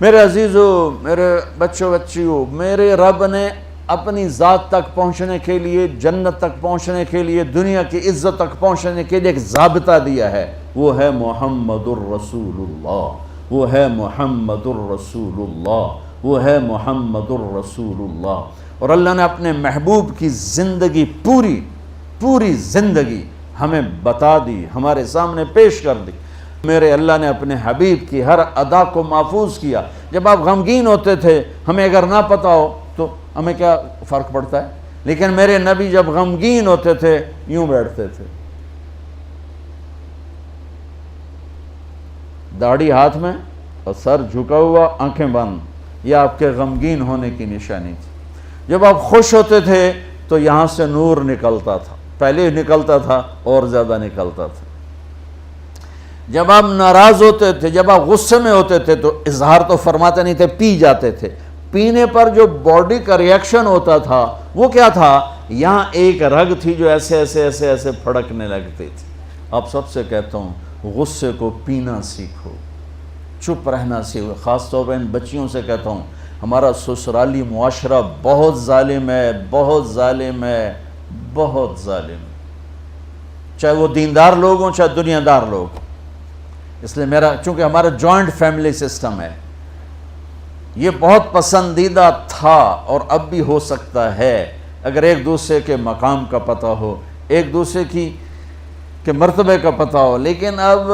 میرے عزیزو، میرے بچوں بچیوں، میرے رب نے اپنی ذات تک پہنچنے کے لیے، جنت تک پہنچنے کے لیے، دنیا کی عزت تک پہنچنے کے لیے ایک ضابطہ دیا ہے، وہ ہے محمد الرسول اللہ، وہ ہے محمد الرسول اللہ، وہ ہے محمد الرسول اللہ۔ اور اللہ نے اپنے محبوب کی زندگی پوری زندگی ہمیں بتا دی، ہمارے سامنے پیش کر دی۔ میرے اللہ نے اپنے حبیب کی ہر ادا کو محفوظ کیا۔ جب آپ غمگین ہوتے تھے، ہمیں اگر نہ پتا ہو تو ہمیں کیا فرق پڑتا ہے، لیکن میرے نبی جب غمگین ہوتے تھے یوں بیٹھتے تھے، داڑھی ہاتھ میں اور سر جھکا ہوا، آنکھیں بند۔ یہ آپ کے غمگین ہونے کی نشانی تھی۔ جب آپ خوش ہوتے تھے تو یہاں سے نور نکلتا تھا، پہلے نکلتا تھا اور زیادہ نکلتا تھا۔ جب آپ ناراض ہوتے تھے، جب آپ غصے میں ہوتے تھے تو اظہار تو فرماتے نہیں تھے، پی جاتے تھے۔ پینے پر جو باڈی کا ریئیکشن ہوتا تھا وہ کیا تھا؟ یہاں ایک رگ تھی جو ایسے ایسے ایسے ایسے پھڑکنے لگتی تھی۔ آپ سب سے کہتا ہوں، غصے کو پینا سیکھو، چپ رہنا سیکھو۔ خاص طور پر ان بچیوں سے کہتا ہوں، ہمارا سسرالی معاشرہ بہت ظالم ہے، بہت ظالم ہے، بہت ظالم ہے، چاہے وہ دیندار لوگ ہوں چاہے دنیا دار لوگ ہوں۔ اس لیے چونکہ ہمارا جوائنٹ فیملی سسٹم ہے، یہ بہت پسندیدہ تھا اور اب بھی ہو سکتا ہے اگر ایک دوسرے کے مقام کا پتہ ہو، ایک دوسرے کے مرتبے کا پتہ ہو، لیکن اب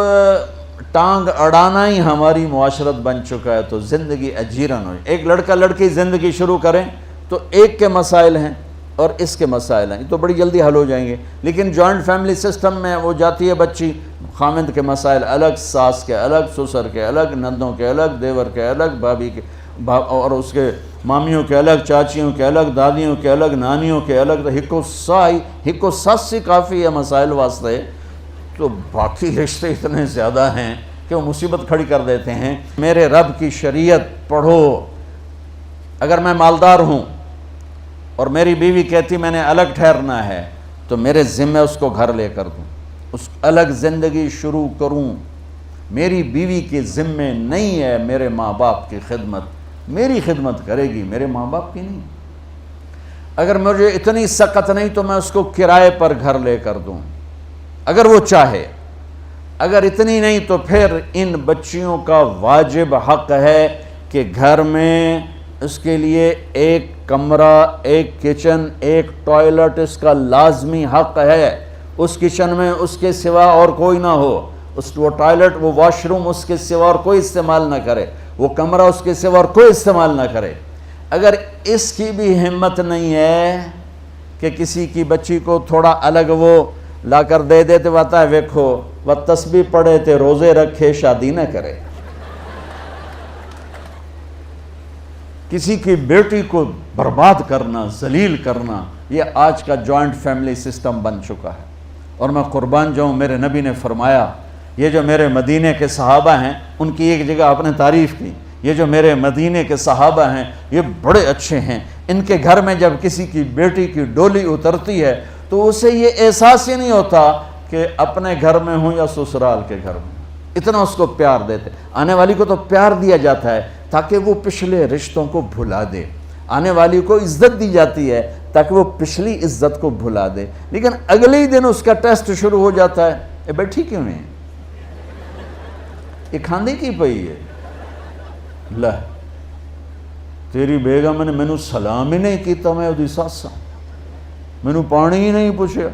ٹانگ اڑانا ہی ہماری معاشرت بن چکا ہے، تو زندگی اجیرن ہوئی۔ ایک لڑکا لڑکی زندگی شروع کریں تو ایک کے مسائل ہیں اور اس کے مسائل ہیں، یہ تو بڑی جلدی حل ہو جائیں گے، لیکن جوائنٹ فیملی سسٹم میں وہ جاتی ہے بچی، خامند کے مسائل الگ، ساس کے الگ، سسر کے الگ، نندوں کے الگ، دیور کے الگ، بھابھی کے اور اس کے مامیوں کے الگ، چاچیوں کے الگ، دادیوں کے الگ، نانیوں کے الگ، تو ہکو ساس کافی ہے مسائل واسطے، تو باقی رشتے اتنے زیادہ ہیں کہ وہ مصیبت کھڑی کر دیتے ہیں۔ میرے رب کی شریعت پڑھو۔ اگر میں مالدار ہوں اور میری بیوی کہتی میں نے الگ ٹھہرنا ہے تو میرے ذمہ اس کو گھر لے کر دوں، اس الگ زندگی شروع کروں۔ میری بیوی کے ذمہ نہیں ہے میرے ماں باپ کی خدمت، میری خدمت کرے گی، میرے ماں باپ کی نہیں۔ اگر مجھے اتنی سخت نہیں تو میں اس کو کرائے پر گھر لے کر دوں اگر وہ چاہے، اگر اتنی نہیں تو پھر ان بچیوں کا واجب حق ہے کہ گھر میں اس کے لیے ایک کمرہ، ایک کچن، ایک ٹوائلٹ اس کا لازمی حق ہے۔ اس کچن میں اس کے سوا اور کوئی نہ ہو، وہ ٹوائلٹ، وہ واش روم اس کے سوا اور کوئی استعمال نہ کرے، وہ کمرہ اس کے سوا اور کوئی استعمال نہ کرے۔ اگر اس کی بھی ہمت نہیں ہے کہ کسی کی بچی کو تھوڑا الگ وہ لا کر دے دیتے، بتا ہے ویکھو وہ تسبیح پڑھے تے روزے رکھے شادی نہ کرے۔ کسی کی بیٹی کو برباد کرنا، ذلیل کرنا، یہ آج کا جوائنٹ فیملی سسٹم بن چکا ہے۔ اور میں قربان جاؤں، میرے نبی نے فرمایا، یہ جو میرے مدینے کے صحابہ ہیں ان کی ایک جگہ آپ نے تعریف کی، یہ جو میرے مدینے کے صحابہ ہیں یہ بڑے اچھے ہیں، ان کے گھر میں جب کسی کی بیٹی کی ڈولی اترتی ہے تو اسے یہ احساس ہی نہیں ہوتا کہ اپنے گھر میں ہوں یا سسرال کے گھر میں، اتنا اس کو پیار دیتے۔ آنے والی کو تو پیار دیا جاتا ہے تاکہ وہ پچھلے رشتوں کو بھلا دے، آنے والی کو عزت دی جاتی ہے تاکہ وہ پچھلی عزت کو بھلا دے، لیکن اگلے ہی دن اس کا ٹیسٹ شروع ہو جاتا ہے، یہ بیٹھی کیوں نہیں، یہ کھاندی کی پئی ہے، لہ تیری بیگم نے مینوں سلام ہی نہیں کیتا، میں اودی ساسا، مینوں پانی ہی نہیں پوچھا۔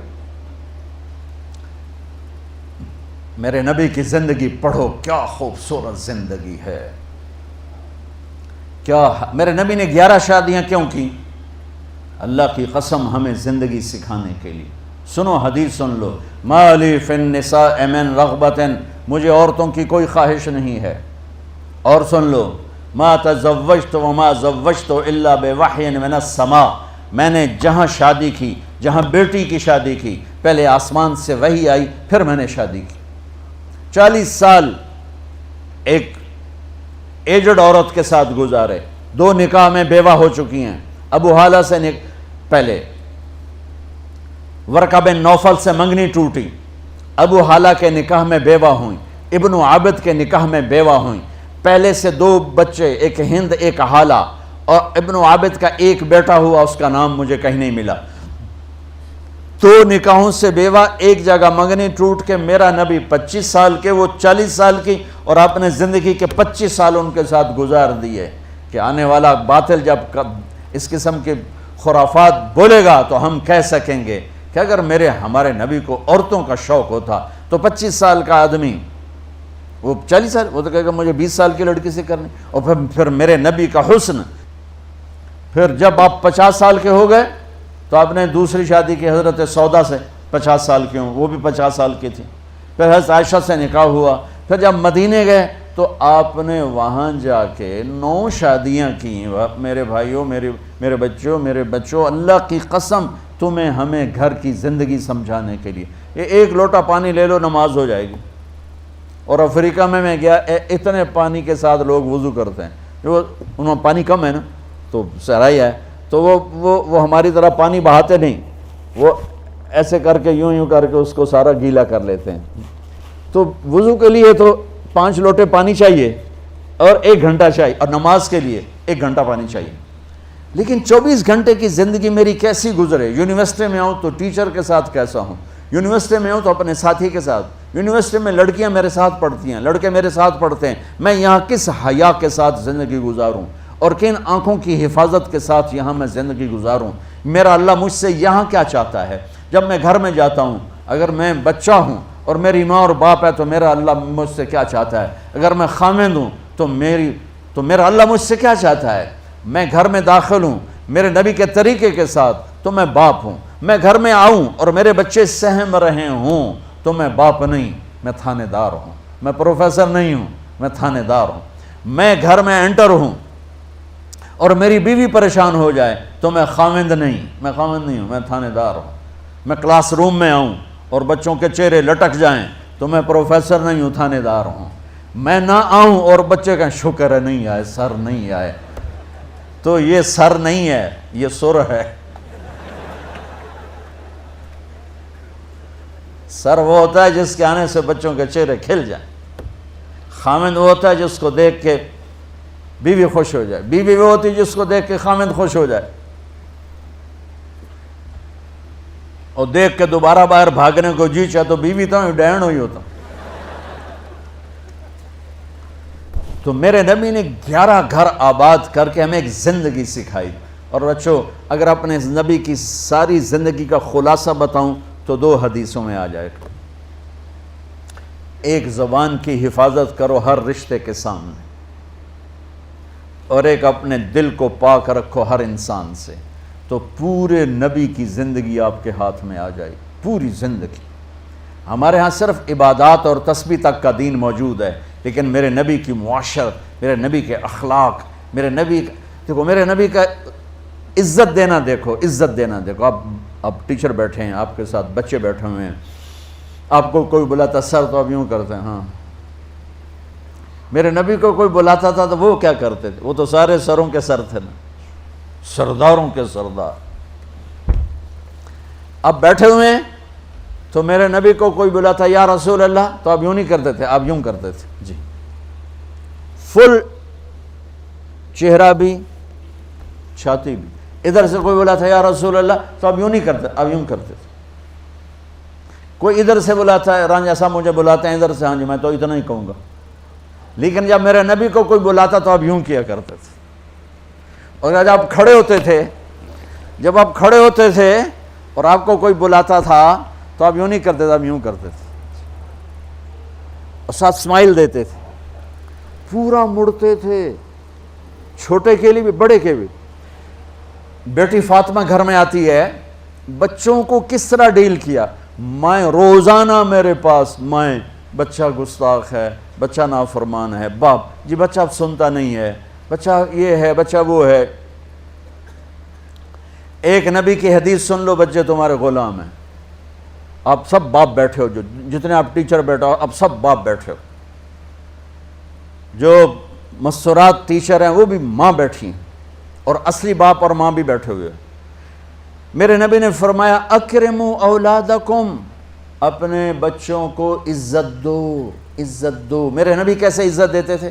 میرے نبی کی زندگی پڑھو، کیا خوبصورت زندگی ہے، کیا میرے نبی نے 11 شادیاں کیوں کی؟ اللہ کی قسم ہمیں زندگی سکھانے کے لیے۔ سنو حدیث سن لو، ما لی فی النساء من رغبت، مجھے عورتوں کی کوئی خواہش نہیں ہے۔ اور سن لو، ما تزوجت وما زوجت الا بوحی من السماء، میں نے جہاں شادی کی، جہاں بیٹی کی شادی کی، پہلے آسمان سے وحی آئی پھر میں نے شادی کی۔ 40 سال ایک ایجڈ عورت کے ساتھ گزارے، 2 نکاح میں بیوہ ہو چکی ہیں۔ ابو حالہ سے پہلے ورقہ بن نوفل سے منگنی ٹوٹی، ابو حالہ کے نکاح میں بیوہ ہوئیں، ابن عابد کے نکاح میں بیوہ ہوئیں، پہلے سے 2 بچے، ایک ہند ایک حالہ، اور ابن عابد کا ایک بیٹا ہوا، اس کا نام مجھے کہیں نہیں ملا۔ 2 نکاحوں سے بیوہ، ایک جگہ منگنی ٹوٹ کے میرا نبی 25 سال کے، وہ 40 سال کی، اور آپ نے زندگی کے 25 سال ان کے ساتھ گزار دیے کہ آنے والا باطل جب اس قسم کے خرافات بولے گا تو ہم کہہ سکیں گے کہ اگر ہمارے نبی کو عورتوں کا شوق ہوتا تو 25 سال کا آدمی، وہ 40 سال، وہ تو کہے گا مجھے 20 سال کی لڑکی سے کرنی، اور پھر میرے نبی کا حسن۔ پھر جب آپ 50 سال کے ہو گئے تو آپ نے دوسری شادی کی حضرت سودا سے، 50 سال کی ہوں، وہ بھی 50 سال کی تھی۔ پھر حضرت عائشہ سے نکاح ہوا۔ پھر جب مدینے گئے تو آپ نے وہاں جا کے 9 شادیاں کی۔ میرے بھائیوں، میرے بچوں، اللہ کی قسم تمہیں ہمیں گھر کی زندگی سمجھانے کے لیے، یہ 1 لوٹا پانی لے لو نماز ہو جائے گی۔ اور افریقہ میں گیا، اتنے پانی کے ساتھ لوگ وضو کرتے ہیں، جو انہوں پانی کم ہے نا، تو صحرائی ہے، تو وہ ہماری طرح پانی بہاتے نہیں، وہ ایسے کر کے یوں کر کے اس کو سارا گیلا کر لیتے ہیں۔ تو وضو کے لیے تو 5 لوٹے پانی چاہیے اور 1 گھنٹہ چاہیے، اور نماز کے لیے 1 گھنٹہ پانی چاہیے۔ لیکن 24 گھنٹے کی زندگی میری کیسی گزرے؟ یونیورسٹی میں آؤں تو ٹیچر کے ساتھ کیسا ہوں، یونیورسٹی میں ہوں تو اپنے ساتھی کے ساتھ، یونیورسٹی میں لڑکیاں میرے ساتھ پڑھتی ہیں، لڑکے میرے ساتھ پڑھتے ہیں، میں یہاں کس حیا کے ساتھ زندگی گزاروں اور کن آنکھوں کی حفاظت کے ساتھ یہاں میں زندگی گزاروں؟ میرا اللہ مجھ سے یہاں کیا چاہتا ہے؟ جب میں گھر میں جاتا ہوں، اگر میں بچہ ہوں اور میری ماں اور باپ ہے تو میرا اللہ مجھ سے کیا چاہتا ہے؟ اگر میں خامند ہوں تو میرا اللہ مجھ سے کیا چاہتا ہے؟ میں گھر میں داخل ہوں میرے نبی کے طریقے کے ساتھ تو میں باپ ہوں، میں گھر میں آؤں اور میرے بچے سہم رہے ہوں تو میں باپ نہیں، میں تھانے دار ہوں، میں پروفیسر نہیں ہوں، میں تھانے دار ہوں۔ میں گھر میں انٹر ہوں اور میری بیوی پریشان ہو جائے تو میں خامند نہیں ہوں، میں تھانے دار ہوں۔ میں کلاس روم میں آؤں اور بچوں کے چہرے لٹک جائیں تو میں پروفیسر نہیں ہوں، تھانے دار ہوں۔ میں نہ آؤں اور بچے کہیں شکر ہے نہیں آئے، سر نہیں آئے، تو یہ سر نہیں ہے، یہ سر ہے۔ سر وہ ہوتا ہے جس کے آنے سے بچوں کے چہرے کھل جائیں، خامند وہ ہوتا ہے جس کو دیکھ کے بیوی خوش ہو جائے، بیوی وہ ہوتی ہے جس کو دیکھ کے خامند خوش ہو جائے، اور دیکھ کے دوبارہ باہر بھاگنے کو جی چاہے تو بیوی تو ڈین ہوئی ہوتا۔ تو میرے نبی نے 11 گھر آباد کر کے ہمیں ایک زندگی سکھائی۔ اور بچوں، اگر اپنے نبی کی ساری زندگی کا خلاصہ بتاؤں تو 2 حدیثوں میں آ جائے گا۔ ایک، زبان کی حفاظت کرو ہر رشتے کے سامنے، اور ایک، اپنے دل کو پاک رکھو ہر انسان سے، تو پورے نبی کی زندگی آپ کے ہاتھ میں آ جائے، پوری زندگی۔ ہمارے ہاں صرف عبادات اور تسبیح تک کا دین موجود ہے، لیکن میرے نبی کی معاشرت، میرے نبی کے اخلاق، میرے نبی کا عزت دینا دیکھو، عزت دینا دیکھو۔ اب ٹیچر بیٹھے ہیں آپ کے ساتھ، بچے بیٹھے ہوئے ہیں، آپ کو کوئی بلاتا سر تو آپ یوں کرتے ہیں، ہاں۔ میرے نبی کو کوئی بلاتا تھا تو وہ کیا کرتے تھے؟ وہ تو سارے سروں کے سر تھے نا، سرداروں کے سردار۔ اب بیٹھے ہوئے ہیں تو میرے نبی کو کوئی بلاتا یا رسول اللہ تو آپ یوں نہیں کرتے تھے، آپ یوں کرتے تھے، جی، فل چہرہ بھی چھاتی بھی۔ ادھر سے کوئی بلاتا یا رسول اللہ تو آپ یوں نہیں کرتے، آپ یوں کرتے تھے۔ کوئی ادھر سے بلاتا ہے، رانجھا صاحب مجھے بلاتے ہیں ادھر سے، ہاں جی میں تو اتنا ہی کہوں گا۔ لیکن جب میرے نبی کو کوئی بلاتا تو آپ یوں کیا کرتے تھے۔ اور جب آپ کھڑے ہوتے تھے اور آپ کو کوئی بلاتا تھا تو آپ یوں نہیں کرتے تھے، آپ یوں کرتے تھے، اور ساتھ اسمائل دیتے تھے، پورا مڑتے تھے، چھوٹے کے لیے بھی بڑے کے بھی۔ بیٹی فاطمہ گھر میں آتی ہے، بچوں کو کس طرح ڈیل کیا؟ میں روزانہ میرے پاس بچہ گستاخ ہے، بچہ نافرمان ہے، باپ جی بچہ اب سنتا نہیں ہے، بچہ یہ ہے، بچہ وہ ہے۔ ایک نبی کی حدیث سن لو، بچے تمہارے غلام ہیں۔ آپ سب باپ بیٹھے ہو، جتنے آپ ٹیچر بیٹھا ہو، اب سب باپ بیٹھے ہو۔ جو مستورات ٹیچر ہیں وہ بھی ماں بیٹھی ہیں، اور اصلی باپ اور ماں بھی بیٹھے ہوئے۔ میرے نبی نے فرمایا اکرموا اولادکم، اپنے بچوں کو عزت دو، عزت دو۔ میرے نبی کیسے عزت دیتے تھے؟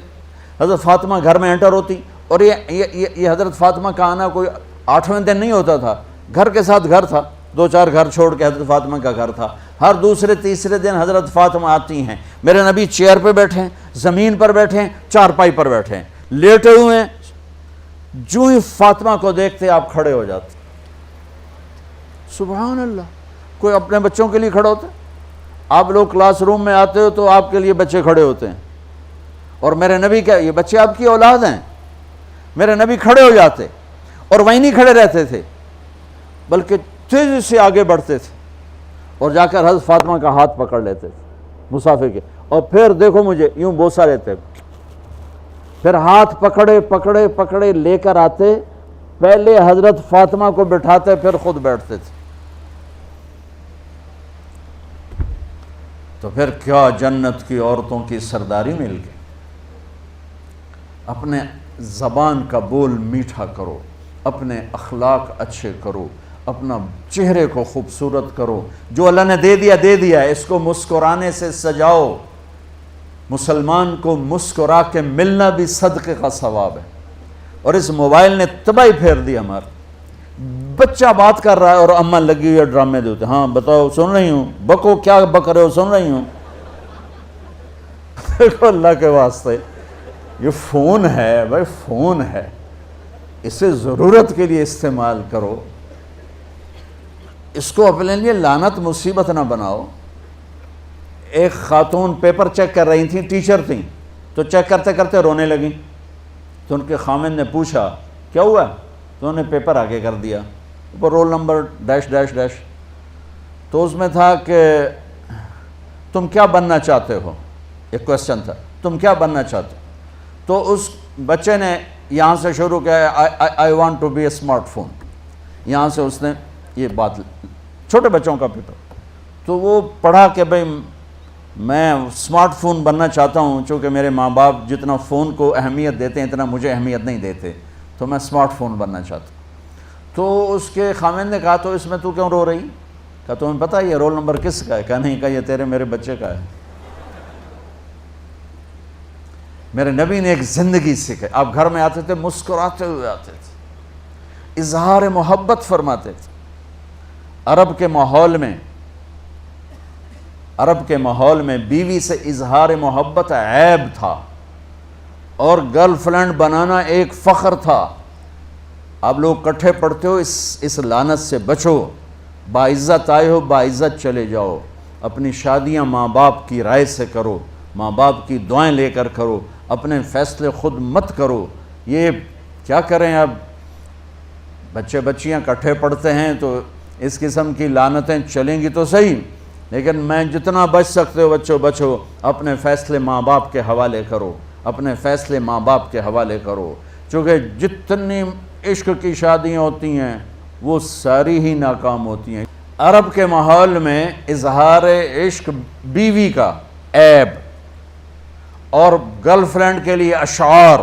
حضرت فاطمہ گھر میں انٹر ہوتی، اور یہ حضرت فاطمہ کا آنا کوئی 8ویں دن نہیں ہوتا تھا، گھر کے ساتھ گھر تھا، 2-4 گھر چھوڑ کے حضرت فاطمہ کا گھر تھا۔ ہر دوسرے تیسرے دن حضرت فاطمہ آتی ہیں، میرے نبی چیئر پہ بیٹھے ہیں، زمین پر بیٹھے ہیں، چارپائی پر بیٹھے ہیں، لیٹے ہوئے ہیں، جو ہی فاطمہ کو دیکھتے آپ کھڑے ہو جاتے۔ سبحان اللہ، کوئی اپنے بچوں کے لیے کھڑا ہوتا ہے؟ آپ لوگ کلاس روم میں آتے ہو تو آپ کے لیے بچے کھڑے ہوتے ہیں، اور میرے نبی کیا، یہ بچے آپ کی اولاد ہیں، میرے نبی کھڑے ہو جاتے، اور وہیں نہیں کھڑے رہتے تھے بلکہ تیزی سے آگے بڑھتے تھے، اور جا کر حضرت فاطمہ کا ہاتھ پکڑ لیتے تھے مسافر کے، اور پھر دیکھو مجھے یوں بوسہ لیتے، پھر ہاتھ پکڑے پکڑے پکڑے لے کر آتے، پہلے حضرت فاطمہ کو بٹھاتے پھر خود بیٹھتے تھے۔ تو پھر کیا جنت کی عورتوں کی سرداری مل گئی۔ اپنے زبان کا بول میٹھا کرو، اپنے اخلاق اچھے کرو، اپنا چہرے کو خوبصورت کرو، جو اللہ نے دے دیا ہے، اس کو مسکرانے سے سجاؤ۔ مسلمان کو مسکرا کے ملنا بھی صدقے کا ثواب ہے، اور اس موبائل نے تباہی پھیر دی ہمارا۔ بچہ بات کر رہا ہے اور اماں لگی ہوئی ہے ڈرامے دیتے، ہاں بتاؤ سن رہی ہوں، بکو کیا بک رہے ہو، سن رہی ہوں۔ دیکھو اللہ کے واسطے، یہ فون ہے بھائی، فون ہے، اسے ضرورت کے لیے استعمال کرو، اس کو اپنے لیے لعنت مصیبت نہ بناؤ۔ ایک خاتون پیپر چیک کر رہی تھیں، ٹیچر تھیں، تو چیک کرتے کرتے رونے لگیں، تو ان کے خامن نے پوچھا کیا ہوا، تو انہوں نے پیپر آگے کر دیا، اوپر roll number dash dash dash, تو اس میں تھا کہ تم کیا بننا چاہتے ہو، ایک کویسچن تھا، تم کیا بننا چاہتے ہو، تو اس بچے نے یہاں سے شروع کیا، I want to be a smart phone, یہاں سے اس نے یہ بات، چھوٹے بچوں کا پیپر، تو وہ پڑھا کہ بھئی میں اسمارٹ فون بننا چاہتا ہوں، چونکہ میرے ماں باپ جتنا فون کو اہمیت دیتے ہیں اتنا مجھے اہمیت نہیں دیتے، تو میں اسمارٹ فون بننا چاہتا ہوں۔ تو اس کے خامن نے کہا تو اس میں تو کیوں رو رہی؟ کہا تمہیں پتہ یہ رول نمبر کس کا ہے؟ کہا نہیں، کہا یہ تیرے میرے بچے کا ہے۔ میرے نبی نے ایک زندگی سکھائی، آپ گھر میں آتے تھے مسکراتے ہوئے آتے تھے، اظہار محبت فرماتے تھے۔ عرب کے ماحول میں بیوی سے اظہار محبت عیب تھا، اور گرل فرینڈ بنانا ایک فخر تھا۔ آپ لوگ کٹھے پڑھتے ہو، اس لعنت سے بچو، باعزت آئے ہو باعزت چلے جاؤ، اپنی شادیاں ماں باپ کی رائے سے کرو، ماں باپ کی دعائیں لے کر کرو، اپنے فیصلے خود مت کرو۔ یہ کیا کریں، اب بچے بچیاں کٹھے پڑھتے ہیں تو اس قسم کی لعنتیں چلیں گی تو صحیح، لیکن میں جتنا بچ سکتے ہو بچو بچو، اپنے فیصلے ماں باپ کے حوالے کرو، اپنے فیصلے ماں باپ کے حوالے کرو، چونکہ جتنی عشق کی شادیاں ہوتی ہیں وہ ساری ہی ناکام ہوتی ہیں۔ عرب کے ماحول میں اظہار عشق بیوی کا عیب، اور گرل فرینڈ کے لیے اشعار،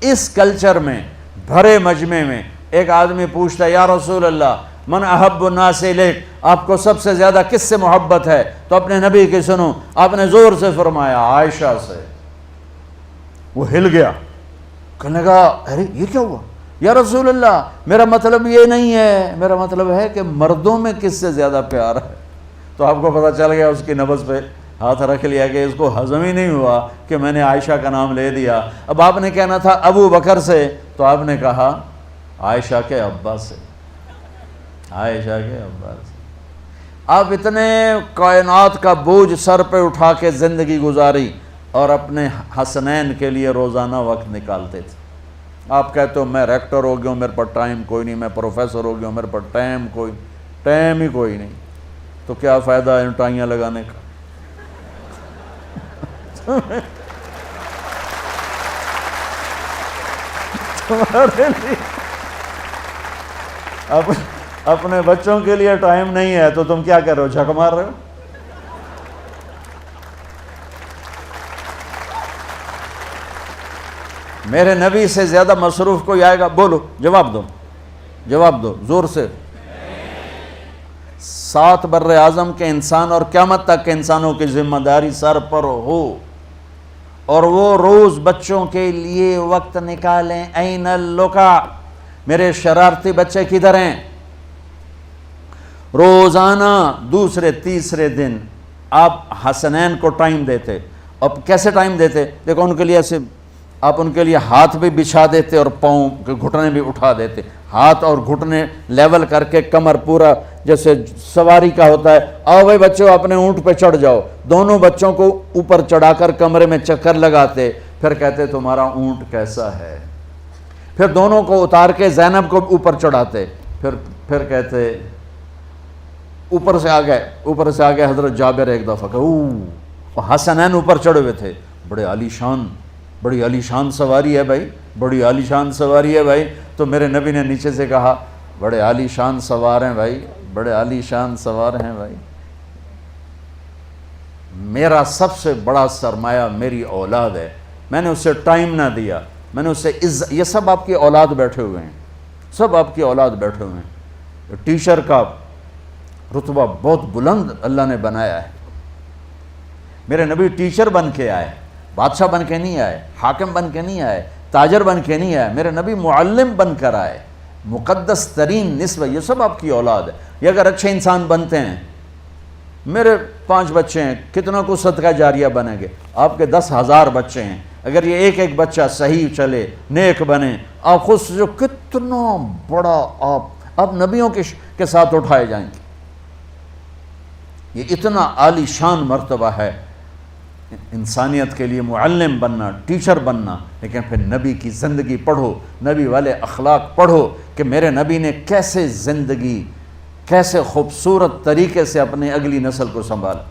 اس کلچر میں بھرے مجمع میں ایک آدمی پوچھتا ہے یا رسول اللہ من احب الناس الیک، آپ کو سب سے زیادہ کس سے محبت ہے؟ تو اپنے نبی کی سنو، آپ نے زور سے فرمایا عائشہ سے۔ وہ ہل گیا، کہنے لگا ارے یہ کیا ہوا یا رسول اللہ، میرا مطلب یہ نہیں ہے، میرا مطلب ہے کہ مردوں میں کس سے زیادہ پیار ہے۔ تو آپ کو پتہ چل گیا، اس کی نبض پہ ہاتھ رکھ لیا کہ اس کو ہضم ہی نہیں ہوا کہ میں نے عائشہ کا نام لے دیا۔ اب آپ نے کہنا تھا ابو بکر سے، تو آپ نے کہا عائشہ کے ابا سے، عائشہ کے ابا سے۔ آپ اتنے کائنات کا بوجھ سر پہ اٹھا کے زندگی گزاری، اور اپنے حسنین کے لیے روزانہ وقت نکالتے تھے۔ آپ کہتے ہو میں ریکٹر ہو گیا ہوں، میرے پاس ٹائم کوئی نہیں، میں پروفیسر ہو گیا ہوں، میرے پاس ٹائم ہی کوئی نہیں، تو کیا فائدہ ہے ان ٹائیاں لگانے کا؟ تمہارے لیے اپنے بچوں کے لیے ٹائم نہیں ہے تو تم کیا کر رہے ہو، جھک مار رہے ہو؟ میرے نبی سے زیادہ مصروف کوئی آئے گا؟ بولو، جواب دو زور سے۔ 7 بر اعظم کے انسان اور قیامت تک کے انسانوں کی ذمہ داری سر پر ہو، اور وہ روز بچوں کے لیے وقت نکالیں. این اللقا، میرے شرارتی بچے کدھر ہیں؟ روزانہ دوسرے تیسرے دن آپ حسنین کو ٹائم دیتے. اب کیسے ٹائم دیتے؟ دیکھو ان کے لیے ایسے آپ ان کے لیے ہاتھ بھی بچھا دیتے اور پاؤں کے گھٹنے بھی اٹھا دیتے. ہاتھ اور گھٹنے لیول کر کے کمر پورا جیسے سواری کا ہوتا ہے. آؤ بھائی بچوں اپنے اونٹ پہ چڑھ جاؤ. دونوں بچوں کو اوپر چڑھا کر کمرے میں چکر لگاتے. پھر کہتے تمہارا اونٹ کیسا ہے. پھر دونوں کو اتار کے زینب کو اوپر چڑھاتے. پھر کہتے اوپر سے آ گئے حضرت جابر ایک دفعہ کہ حسنین اوپر چڑھے ہوئے تھے. بڑی عالی شان سواری ہے بھائی، بڑی عالی شان سواری ہے بھائی. تو میرے نبی نے نیچے سے کہا بڑے عالی شان سوار ہیں بھائی، بڑے عالی شان سوار ہیں بھائی. میرا سب سے بڑا سرمایہ میری اولاد ہے. میں نے اسے ٹائم نہ دیا، میں نے اسے یہ سب آپ کی اولاد بیٹھے ہوئے ہیں، سب آپ کی اولاد بیٹھے ہوئے ہیں. ٹیچر کا رتبہ بہت بلند اللہ نے بنایا ہے. میرے نبی ٹیچر بن کے آئے، بادشاہ بن کے نہیں آئے، حاکم بن کے نہیں آئے، تاجر بن کے نہیں آئے. میرے نبی معلم بن کر آئے. مقدس ترین نسبہ، یہ سب آپ کی اولاد ہے. یہ اگر اچھے انسان بنتے ہیں، میرے 5 بچے ہیں، کتنا کو صدقہ جاریہ بنیں گے؟ آپ کے 10,000 بچے ہیں، اگر یہ ایک ایک بچہ صحیح چلے، نیک بنے، آپ خود جو کتنا بڑا آپ نبیوں کے ساتھ اٹھائے جائیں گے. یہ اتنا عالی شان مرتبہ ہے انسانیت کے لیے معلم بننا، ٹیچر بننا. لیکن پھر نبی کی زندگی پڑھو، نبی والے اخلاق پڑھو کہ میرے نبی نے کیسے زندگی، کیسے خوبصورت طریقے سے اپنی اگلی نسل کو سنبھالا.